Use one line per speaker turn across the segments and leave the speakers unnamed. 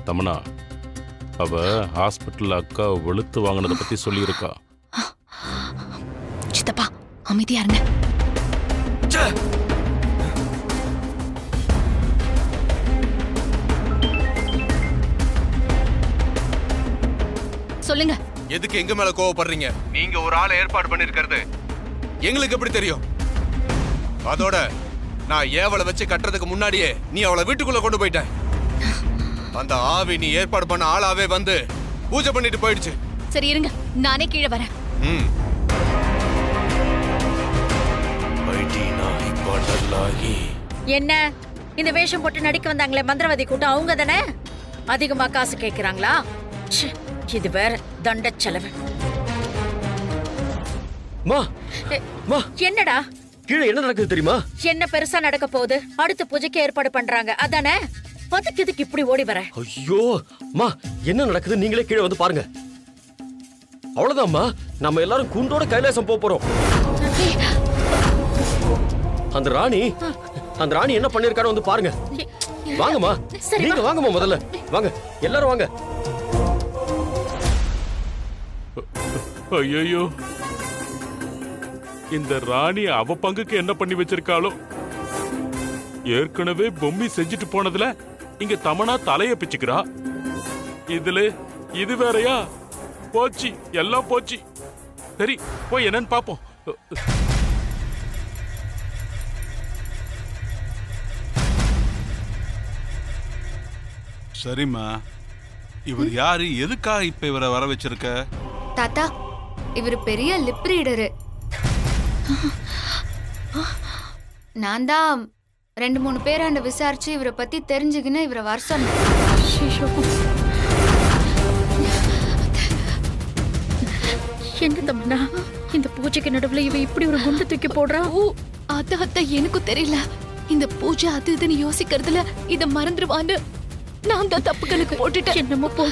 தமனா, அவ ஹாஸ்பிட்டல் அக்கா வெளுத்து வாங்கினதை பத்தி சொல்லியிருக்கா.
சித்தப்பா அமைதியா இருங்க. சொல்லுங்க.
எதுக்கு எங்க மேல கோவப்படுறீங்க? நீங்க ஒரு ஆளை ஏற்பாடு பண்ணிருக்கிறது எங்களுக்கு எப்படி தெரியும்? அதோட நான் ஏவலை வச்சு கட்டுறதுக்கு முன்னாடியே நீ அவளை வீட்டுக்குள்ள கொண்டு போயிட்ட. அந்த ஆவி நீ ஏற்பாடு பண்ண ஆளாவே வந்து பூஜை பண்ணிட்டு போயிடுச்சு.
சரி இருங்க, நானே கீழே வரேன்.
என்ன இந்த வேஷம் போட்டு நடிக்க வந்தாங்களே மந்திரவாதி கூட்டம், அவங்க தானே அதிகமா காசு கேக்குறாங்களா? இது வேற தண்ட செலவு. என்னடா
கீழே என்ன நடக்குது தெரியுமா?
என்ன பெருசா நடக்க போகுது? அடுத்த பூஜைக்கு ஏற்பாடு பண்றாங்க அதானே? அதுக்கு இப்படி ஓடி வர?
ஐயோ மா, என்ன நடக்குது நீங்களே கீழே வந்து பாருங்க. அவ்வளவுதான்மா, நம்ம எல்லாரும் குண்டோட கைலாசம் போறோம். அந்த ராணி என்ன பண்ணிருக்காரு வந்து பாருங்க. வாங்கம்மா, நீங்க வாங்கம்மா, முதல்ல வாங்க, எல்லாரும் வாங்க.
ஐயோ, இந்த ராணி அவ பங்குக்கு என்ன பண்ணி வச்சிருக்காளோ? ஏற்கனவே பொம்மி செஞ்சுட்டு போனதுல இங்க தமனா தலைய பிச்சுக்கிறா. இதுல இது வேறயா? போச்சு, எல்லாம் போச்சு. சரி, போய் என்னன்னு பாப்போம்.
சரிம்மா, இவர் யாரு? எதுக்காக இப்ப இவரை வர வச்சிருக்க?
தாத்தா, இவர் பெரிய லிப் ரீடரு. நான் தான் 2-3 பேராண்ட விசாரிச்சு இவரை பத்தி தெரிஞ்சுக்கின்னு இவரை வர சொன்னேன்.
என்ன தம்மனா, இந்த பூஜைக்கு நடுவுல இவ இப்படி ஒரு குண்டு தூக்கி போடுறா?
அத்த எனக்கும் தெரியல. இந்த பூஜை அது இதுன்னு யோசிக்கிறதுல இத மறந்துடுவான்னு நான் தான் தப்பு கணக்கு போட்டுட்டேன்.
என்னமோ போ,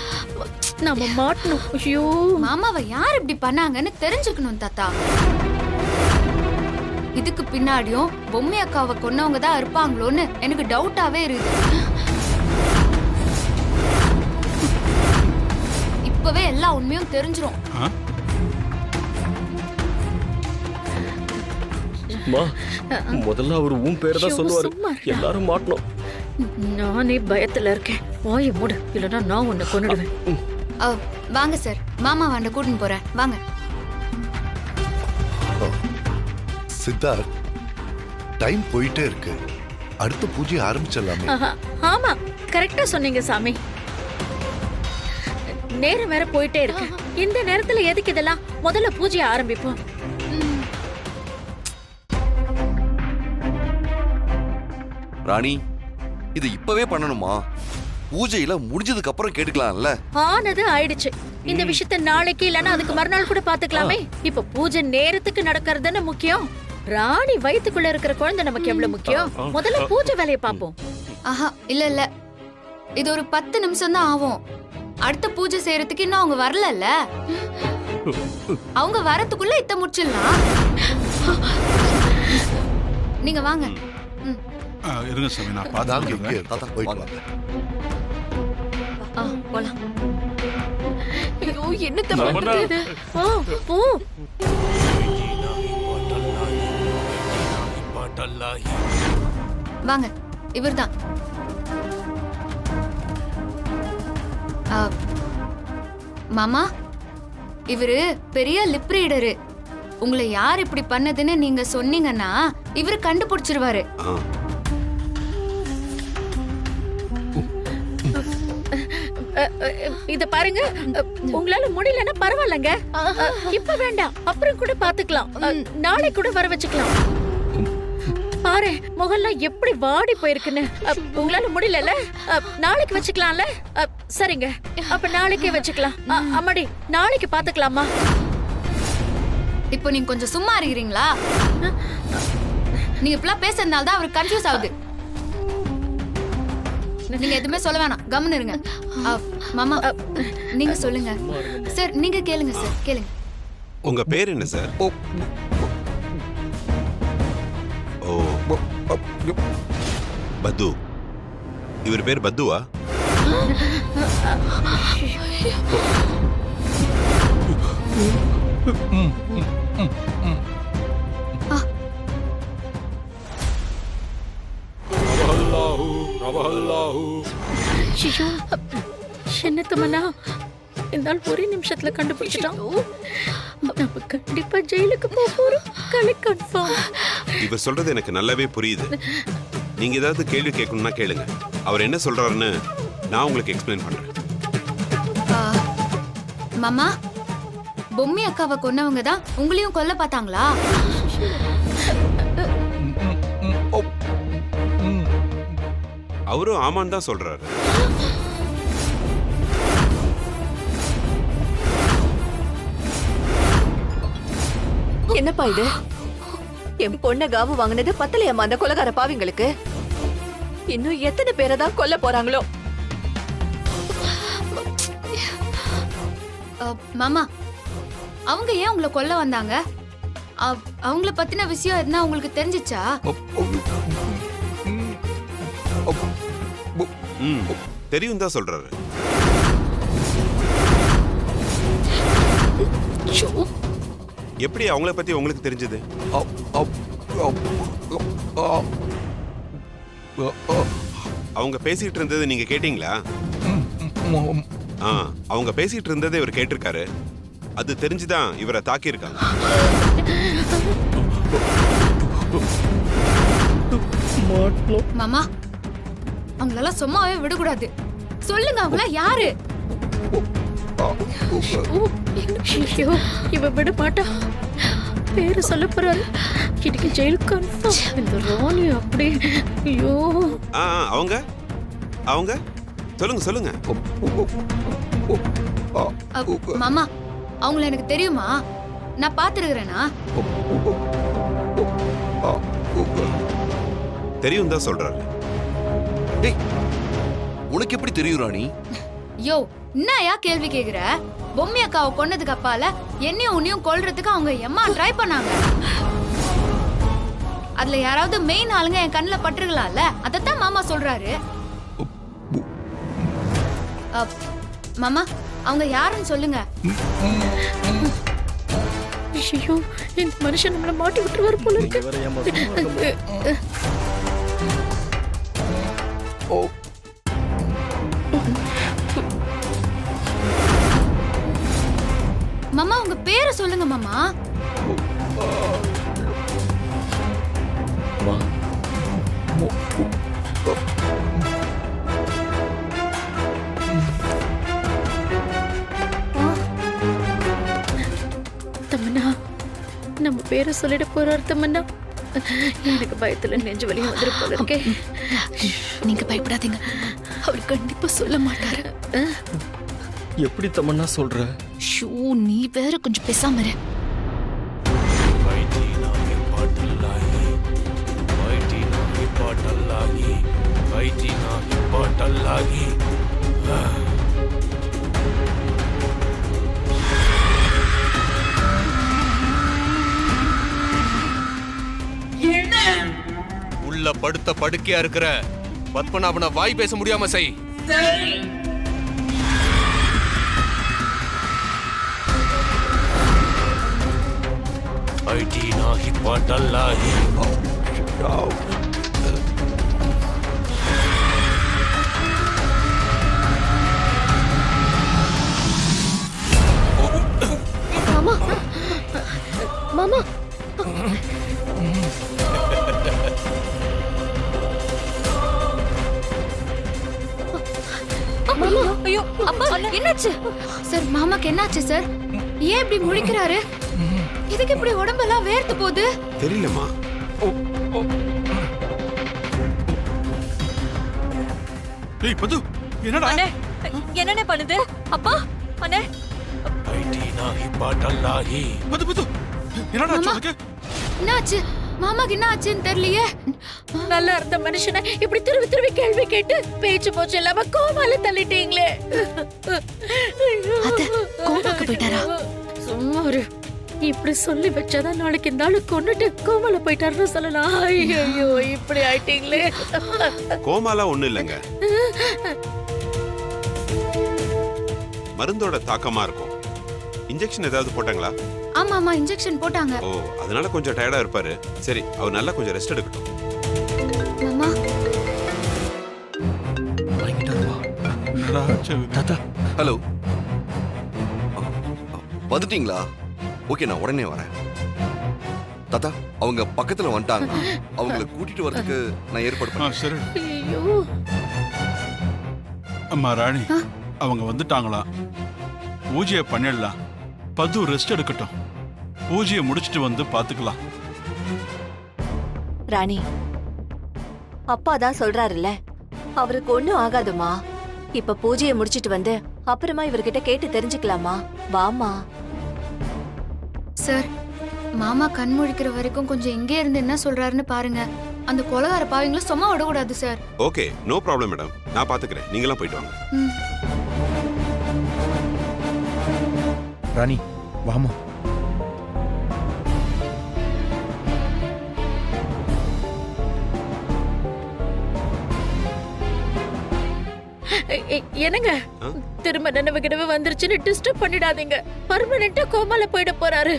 நாம மாட்டணும். ஐயோ,
மாமாவை யார் இப்படி பண்ணாங்கன்னு தெரிஞ்சுக்கணும் தாத்தா. இதுக்கு பின்னாடியும் பொம்மை அக்காவை கொன்னவங்க தான் இருப்பாங்களோன்னு எனக்கு டவுட்டாவே இருக்கு. இப்பவே எல்லா உண்மையும் தெரிஞ்சிரும்.
முதல்ல அவர் உன் பேரை தான் சொல்லுவாரு. எல்லாரும் மாட்டணும்.
நானே பயத்துல இருக்கேன். வாயை மூடு, இல்லைன்னா நான் உன்னை கொன்னுடுவேன்.
வாங்க சார், மாமா வாண்ட கூட்டின்னு போறேன், வாங்க.
சித்தார்த், டைம் போயிட்டே இருக்கு, அடுத்த பூஜை ஆரம்பிச்சிடலாமே.
ஆமா, கரெக்டா சொன்னீங்க சாமி. நேரம் வேற போயிட்டே இருக்கு. இந்த நேரத்துல எதுக்கு இதெல்லாம்? முதல்ல பூஜையை ஆரம்பிப்போம்.
ராணி, இது இப்பவே பண்ணணுமா? பூஜையில முடிஞ்சதுக்கு அப்புறம் கேட்டுக்கலாம்ல.
ஆனது ஆயிடுச்சு. இந்த விஷயத்தை நாளைக்கு இல்லனா அதுக்கு மறுநாள் கூட பாத்துக்கலாமே. இப்ப பூஜை நேரத்துக்கு நடக்கிறதுன்னு முக்கியம். ராணி வயித்துக்குள்ள இருக்கிற குழந்தை நமக்கு எவ்வளவு முக்கியம். முதல்ல பூஜை வேலையை பாப்போம்.
ஆஹா, இல்ல இது ஒரு 10 நிமிஷம் தான் ஆகும். அடுத்த பூஜை செய்யறதுக்கு இன்னும் அவங்க வரலல்ல. அவங்க வரதுக்குள்ள இத்த முடிச்சிடலாம். நீங்க வாங்க.
இருங்க சாமி, நான் பாத்துக்கிறேன்.
தாத்தா போயிட்டு வாங்க.
போலாம்.
ஐயோ, என்ன தப்பு இது?
போ.
வாங்க, இவர்தான். மாமா, இவரு பெரிய லிப் ரீடரு. உங்களை யார் இப்படி பண்ணதுன்னு நீங்க சொன்னீங்கன்னா இவரு கண்டுபிடிச்சிருவாரு.
இத பாருங்க, உங்களால முடியலன்னா பரவாயில்லங்க. இப்ப வேண்டாம், அப்புறம் கூட பாத்துக்கலாம். நாளை கூட வர வச்சுக்கலாம். பாரு, முகல்லாம் எப்படி வாடி போயிருக்குன்னு. உங்களால முடியல, நாளைக்கு வச்சுக்கலாம்ல? சரிங்க, அப்ப நாளைக்கே வச்சுக்கலாம். அம்மாடி, நாளைக்கு பாத்துக்கலாமா?
இப்போ நீங்க கொஞ்சம் சும்மா இருக்கிறீங்களா? நீங்க இப்பெல்லாம் பேசுறதுனால தான் அவருக்கு கன்ஃபியூஸ் ஆகுது. நீங்க எதுவுமே சொல்ல வேணாம், கம்முன்னு இருங்க. மாமா, நீங்க சொல்லுங்க சார். நீங்க கேளுங்க சார், கேளுங்க.
உங்க பேர் என்ன சார்? ஓ, பத்து. இவர் பேர் பத்துவா?
ஐயோ, என்ன தமன்னா இந்த ஆள் ஒரே நிமிஷத்துல கண்டுபிடிச்சிட்டான். நம்ம கண்டிப்பா ஜெயிலுக்கு போறோம். கலை கன்ஃபார்ம்.
இவர் சொல்றது எனக்கு நல்லாவே புரியுது. நீங்க ஏதாவது கேள்வி கேட்கணும்னா கேளுங்க. அவர் என்ன சொல்றாருன்னு நான் உங்களுக்கு எக்ஸ்பிளைன் பண்றேன்.
மாமா, பொம்மி அக்காவை கொன்னவங்க தான் உங்களையும் கொல்ல பார்த்தாங்களா?
அவரும் ஆமான்னு தான் சொல்றாரு.
என்னப்பா இது? என் பொண்ண காவு வாங்கினது பத்தலையம்மா அந்த கொலகார பாவிங்களுக்கு. இன்னும் எத்தனை பேரை தான் கொல்ல போறாங்களோ?
மாமா, அவங்க ஏன் உங்களை கொல்ல வந்தாங்க? அவங்கள பத்தின விஷயம் எதுனா உங்களுக்கு தெரிஞ்சிச்சா?
தெரியும் தான் சொல்றாரு. எப்படி அவங்கள பத்தி உங்களுக்கு தெரிஞ்சது? அவங்க பேசிட்டு இருந்தது நீங்க கேட்டீங்களா? அவங்க பேசிட்டு இருந்ததை இவர் கேட்டிருக்காரு. அது தெரிஞ்சுதான் இவரை தாக்கி இருக்காங்க.
மாமா, அவங்களெல்லாம் சும்மாவே விடக்கூடாது. சொல்லுங்க, அவங்கள யாரு?
ஐயோ, இவ விட மாட்டா. பேரு சொல்ல போறாரு. இன்னைக்கு ஜெயில் கன்ஃபார்ம். இந்த ராணி அப்படி. ஐயோ,
அவங்க அவங்க சொல்லுங்க சொல்லுங்க.
மாமா, அவங்கள எனக்கு தெரியுமா? நான் பாத்துருக்கிறேனா?
தெரியும் தான் சொல்றாரு.
டேய், உனக்கு எப்படி தெரியும் ராணி?
யோ, என்னயா கேள்வி கேக்குற? பொம்மி அக்காவை கொன்னதுக்கு அப்பால என்னையும் உன்னையும் கொல்றதுக்கு அவங்க எம்மா ட்ரை பண்ணாங்க. அதுல யாராவது மெயின் ஆளுங்க என் கண்ணுல பட்டுருக்கலாம்ல, அதத்தான் மாமா சொல்றாரு. மாமா, அவங்க யாருன்னு சொல்லுங்க.
ஐயோ, இந்த மனுஷன் நம்மள மாட்டி விட்டுருவாரு போல இருக்கு.
மாமா, உங்க பேரை சொல்லுங்க மாமா.
தமன்னா, நம்ம பேரை சொல்லிட போறாரு தமன்னா. எனக்கு பயத்துல நெஞ்சு வலி வந்துரு போல இருக்கே.
நீங்க பயப்படாதீங்க, அவர் கண்டிப்பா சொல்ல மாட்டாரு.
எப்படி தமன்னா சொல்ற?
ஷூ, நீ வேற கொஞ்சம் பேசாம இரு.
உள்ள படுத்த படுக்கையா இருக்கிற பத்மநாபனை வாய் பேச முடியாம செய்.
மாமா, மாமா,
மாமா, ஐயோ, அப்பா, என்னாச்சு சார்? மாமாக்கு என்னாச்சு சார்? ஏன் இப்படி முழிக்கிறாரு? இதுக்கு இப்படி உடம்பெல்லாம் வேர்த்து போகுது?
தெரியலமா.
டேய் பது, என்னடா?
என்னென்ன பண்ணுது? அப்பா, அண்ணே.
பது பது, என்னடா ஆச்சு உனக்கு?
என்னாச்சு? மாமாக்கு என்ன ஆச்சுன்னு தெரியலையே.
நல்லா இருந்த மனுஷனை இப்படி திருவி திருவி கேள்வி கேட்டு பேச்சு போச்சு இல்லாம கோமால தள்ளிட்டீங்களே.
அத்தை, கோமாக்கு போயிட்டாரா?
சும்மா ஒரு இப்படி சொல்லி வச்சாதான் நாளைக்கு இந்த ஆளு கொண்டுட்டு கோமால போயிட்டாருன்னு சொல்லலாம். ஐயோ, இப்படி ஆயிட்டீங்களே.
கோமாலாம் ஒண்ணு இல்லைங்க. மருந்தோட தாக்கமா இருக்கும். இன்ஜெக்ஷன் ஏதாவது போட்டாங்களா?
ஆமா ஆமா இன்ஜெக்ஷன் போட்டாங்க.
ஓ, அதனால கொஞ்சம் டயர்டா இருப்பாரு. சரி, அவர் நல்லா கொஞ்சம் ரெஸ்ட் எடுக்கட்டும்.
மாமா
தாத்தா
ஹலோ, வந்துட்டீங்களா? ஓகே, நான் உடனே வரேன். தாத்தா, அவங்க பக்கத்துல வந்துட்டாங்க. அவங்கள கூட்டிட்டு வரதுக்கு நான் ஏற்பாடு பண்ணேன்.
சரி.
ஐயோ,
அம்மா ராணி, அவங்க வந்துட்டாங்களா? பூஜையை பண்ணிடலாம். பது ரெஸ்ட் எடுக்கட்டும். பூஜையை முடிச்சிட்டு வந்து பாத்துக்கலாம்.
ராணி, அப்பா தான் சொல்றாருல்ல, அவருக்கு ஒண்ணும் ஆகாதுமா. இப்ப பூஜையை முடிச்சிட்டு வந்து அப்புறமா இவர்கிட்ட கேட்டு தெரிஞ்சுக்கலாமா? வாமா.
சார், மாமா கண் முழிக்கிற வரைக்கும் கொஞ்சம் இங்கே இருந்து என்ன சொல்றாருன்னு பாருங்க. அந்த கொலகார பாவங்களை சும்மா விடக்கூடாது sir.
Okay, no problem madam. நான் பாத்துக்கிறேன். நீங்களாம் போயிட்டு வாங்க.
ராணி, வாமா.
என்னங்க, திரும்ப நினைவு கிடவு வந்துருச்சுன்னு டிஸ்டர்ப் பண்ணிடாதீங்க. பர்மனெண்டா கோமால போயிட போறாரு.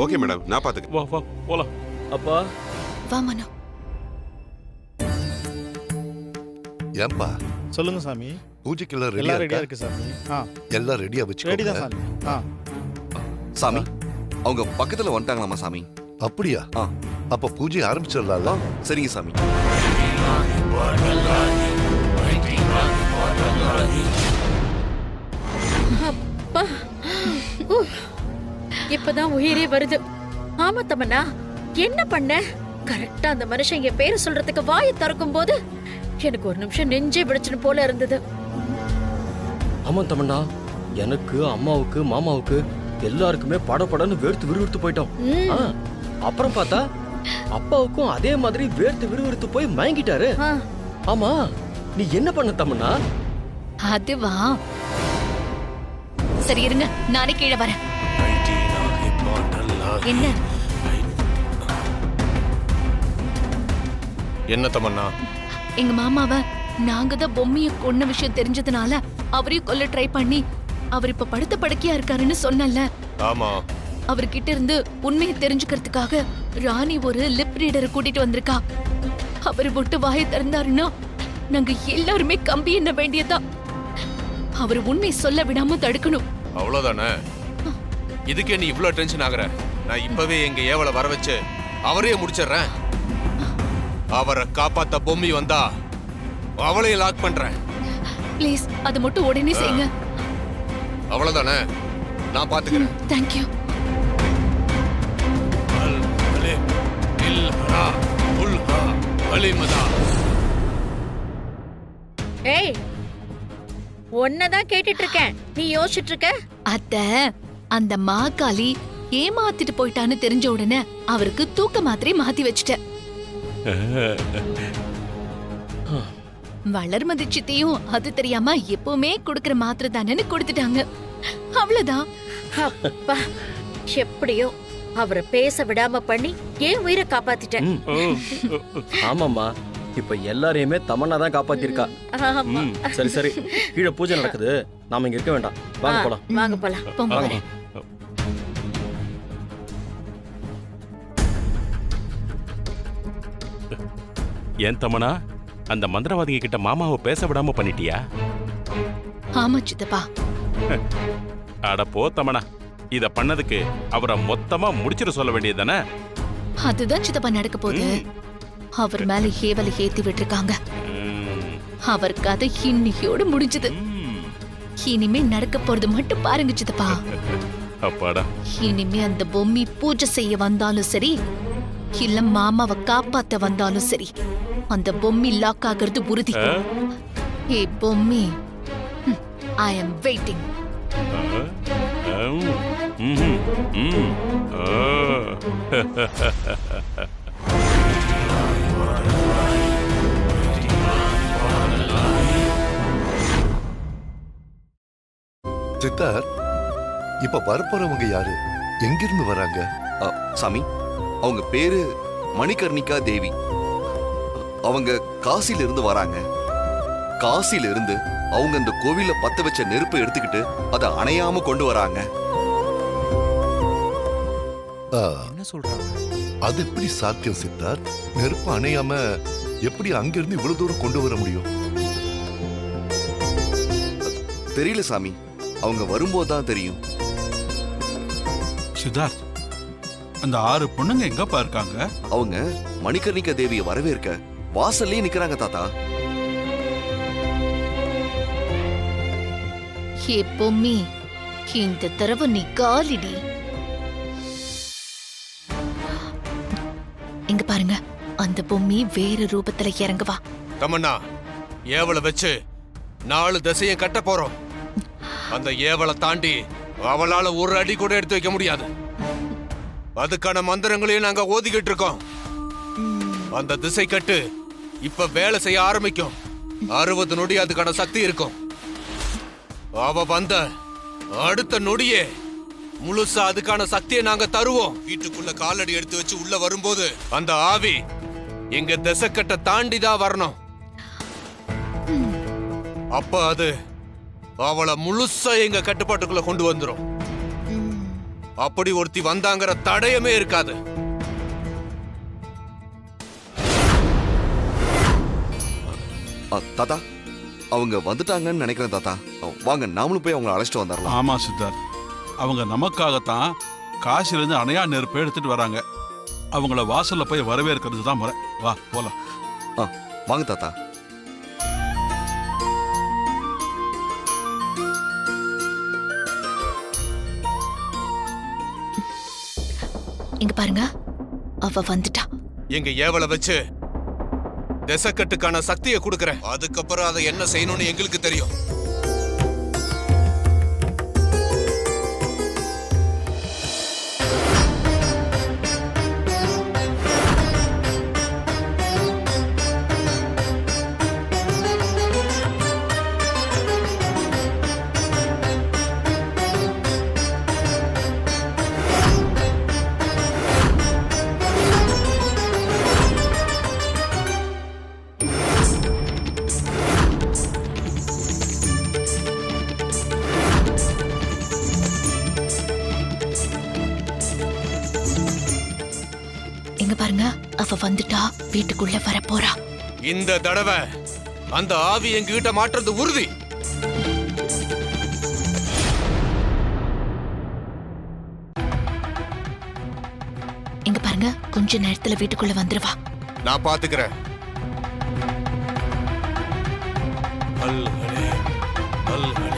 ஓகே மேடம், நான் பாத்துக்கிறேன்.
வா வா போலாம்.
அப்பா
வா மனோ.
ஏன்பா
சொல்லுங்க சாமி.
பூஜைக்கெல்லாம்
எல்லாம்
ரெடியா
ரெடியா
இருக்கா?
இருக்கு சாமி.
எல்லாம் ரெடியா
ரெடி தான்
வச்சுக்கோங்க.
சாமி.
சாமி, அவங்க பக்கத்துல வந்துட்டாங்களாமா சாமி?
அப்படியா?
ஆ.
அப்ப பூஜை ஆரம்பிச்சிடலாம்ல?
சரிங்க சாமி.
அப்பா, இப்பதான் உயிரே வருது. ஆமா தமன்னா, என்ன பண்ண? கரெக்டா அந்த மனுஷன் என் பேரை சொல்றதுக்கு வாயை திறக்கும் போது எனக்கு ஒரு நிமிஷம் நெஞ்சே விடுச்சுன்னு போல இருந்தது.
ஆமா தமன்னா, எனக்கு அம்மாவுக்கு மாமாவுக்கு எல்லாருக்குமே படன்னு வேர்த்து விறுவிறுத்து போயிட்டோம். ஆ, அப்புறம் பார்த்தா அப்பாவுக்கும் அதே மாதிரி வேர்த்து விறுவிறுத்து போய் மயங்கிட்டாரு. ஆமா, நீ என்ன பண்ண தமன்னா?
அதுவா? சரி இருங்க, நானே கீழே வரேன். என்ன
என்ன தமன்னா?
எங்க மாமாவ நாங்க தான் பொம்மைய கொன்ன விஷயம் தெரிஞ்சதுனால அவரையும் கொல்ல ட்ரை பண்ணி அவர் இப்ப படுத்த படுக்கையா இருக்காருன்னு சொன்னல.
ஆமா.
அவர்கிட்ட இருந்து உண்மையை தெரிஞ்சுக்கிறதுக்காக ராணி ஒரு லிப் ரீடரை கூட்டிட்டு வந்திருக்கா. அவர் விட்டு வாயை திறந்தாருன்னா நாங்க எல்லாருமே கம்பி என்ன வேண்டியதா. அவர் உண்மை சொல்ல விடாம தடுக்கணும்.
அவ்வளவுதானே? இதுக்கே நீ இவ்ளோ டென்ஷன் ஆகுற? நான் இப்பவே எங்க ஏவலை வர வச்சு அவரையே முடிச்சிடுறேன். அவரை காப்பாத்த பொம்மி வந்தா அவளையும் லாக் பண்றேன்.
ப்ளீஸ் அது மட்டும் உடனே செய்யுங்க.
அவ்வளவுதானே? நான் பாத்துக்கிறேன்.
Thank you.
ஏய், ஒன்னதான் கேட்டுட்டு இருக்கேன். நீ யோசிச்சுட்டு இருக்க?
அத்த, அந்த மாக்காளி ஏமாத்திட்டு போயிட்டான்னு தெரிஞ்ச உடனே அவருக்கு தூக்க மாத்திரை மாத்தி வச்சுட்டேன். வளர்மதி சித்தியும் அது தெரியாம எப்பவுமே குடுக்கற மாத்திரை தானேன்னு கொடுத்துட்டாங்க. அவ்வளவுதான்.
அப்பா, எப்படியோ அவரை பேச விடாம பண்ணி ஏன் உயிரை காப்பாத்திட்டேன்.
ஆமாம்மா, இப்ப எல்லாரையுமே தமன்னா தான் காப்பாத்திருக்கா.
ஆமா.
சரி சரி, கீழே பூஜை நடக்குது, நாம இங்க இருக்க வேண்டாம். வாங்க போலாம்.
வாங்க போலாம்.
வாங்க.
ஏன் தமனா, அந்த மந்திரவாதிங்க கிட்ட மாமாவை பேச விடாம பண்ணிட்டியா?
ஆமா சித்தப்பா.
அட போ தமனா, இத பண்ணதுக்கு அவரை மொத்தமா முடிச்சிட சொல்ல வேண்டியதுதானே?
அதுதான் சித்தப்பா நடக்க போகுது. அவர் மேல ஏவலை ஏத்தி விட்டுருக்காங்க. அவர் கதை இன்னையோடு முடிஞ்சது. இனிமே நடக்க போறது மட்டும் பாருங்க சித்தப்பா.
அப்பாடா.
இனிமே அந்த பொம்மி பூஜை செய்ய வந்தாலும் சரி, இல்ல மாமாவை காப்பாத்த வந்தாலும் சரி, அந்த பொம்மி லாக் ஆகிறது உறுதி. ஏ பொம்மி, ஐ அம் வெயிட்டிங்.
சித்தார், இப்ப வரப்போறவங்க யாரு? எங்கிருந்து வராங்க?
சாமி, அவங்க பேரு மணிகர்ணிகா தேவி. அவங்க காசில இருந்து வராங்க. காசில இருந்து அவங்க அந்த கோவில்ல பத்த வச்ச நெருப்பை எடுத்துக்கிட்டு அதை அணையாம கொண்டு வராங்க.
என்ன சொல்றாங்க?
அது எப்படி சாத்தியம் சித்தார்த்? நெருப்பு அணையாம எப்படி அங்கிருந்து இவ்வளவு தூரம் கொண்டு வர முடியும்?
தெரியல சாமி, அவங்க வரும்போது தான் தெரியும்.
சித்தார்த், அந்த 6 பொண்ணுங்க எங்கப்பா இருக்காங்க?
அவங்க மணிகர்ணிகா தேவியை வரவேற்க வாசல்லயே நிக்கிறாங்க தாத்தா.
எப்பவுமே இந்த தடவை நீ காலிடி. இங்க பாருங்க, அந்த பொம்மி வேற ரூபத்துல இறங்குவா.
தமன்னா, ஏவலை வச்சு 4 திசையை கட்ட போறோம். அந்த ஏவலை தாண்டி அவளால ஒரு அடி கூட எடுத்து வைக்க முடியாது. அதுக்கான மந்திரங்களையும் நாங்க ஓதிக்கிட்டு இருக்கோம். அந்த திசை கட்டு இப்ப வேலை செய்ய ஆரம்பிக்கும். 60 நொடி அதுக்கான சக்தி இருக்கும். அவ வந்த அடுத்த நொடியே முழுசா அதுக்கான சக்தியை நாங்க தருவோம். வீட்டுக்குள்ள காலடி எடுத்து வச்சு உள்ள வரும்போது அந்த ஆவி எங்க திசைக்கட்டை தாண்டி தான் வரணும். அப்ப அது அவளை முழுசா எங்க கட்டுப்பாட்டுக்குள்ள கொண்டு வந்துரும். அப்படி ஒருத்தி வந்தாங்கிற தடயமே இருக்காது.
தாத்தா, அவங்க வந்துட்டாங்கன்னு நினைக்கிறேன் தாத்தா. வாங்க, நாமளும் போய் அவங்களை அழைச்சிட்டு வந்துடலாம்.
ஆமா சித்தார்த், அவங்க நமக்காகத்தான் காசிலிருந்து அணையா நெருப்பை எடுத்துட்டு வராங்க. அவங்கள வாசல்ல போய் வரவேற்கிறது தான் முறை. வா போலாம்.
வாங்க தாத்தா.
இங்க பாருங்க, அவ வந்துட்டா.
எங்க ஏவலை வச்சு திசைக்கட்டுக்கான சக்தியை கொடுக்கறேன். அதுக்கப்புறம் அதை என்ன செய்யணும்னு எங்களுக்கு தெரியும்.
இங்க பாருங்க, அவ வந்துட்டா, வீட்டுக்குள்ள வர போறா.
இந்த தடவை அந்த ஆவி எங்ககிட்ட மாற்றுறது உறுதி.
இங்க பாருங்க, கொஞ்ச நேரத்துல வீட்டுக்குள்ள வந்துருவா.
நான் பாத்துக்கிறேன். அல்ஹலே, அல்ஹலே.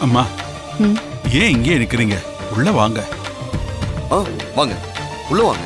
அம்மா ஏன் இங்கே நிக்கிறீங்க? உள்ள வாங்க.
ஆ வாங்க உள்ள வாங்க.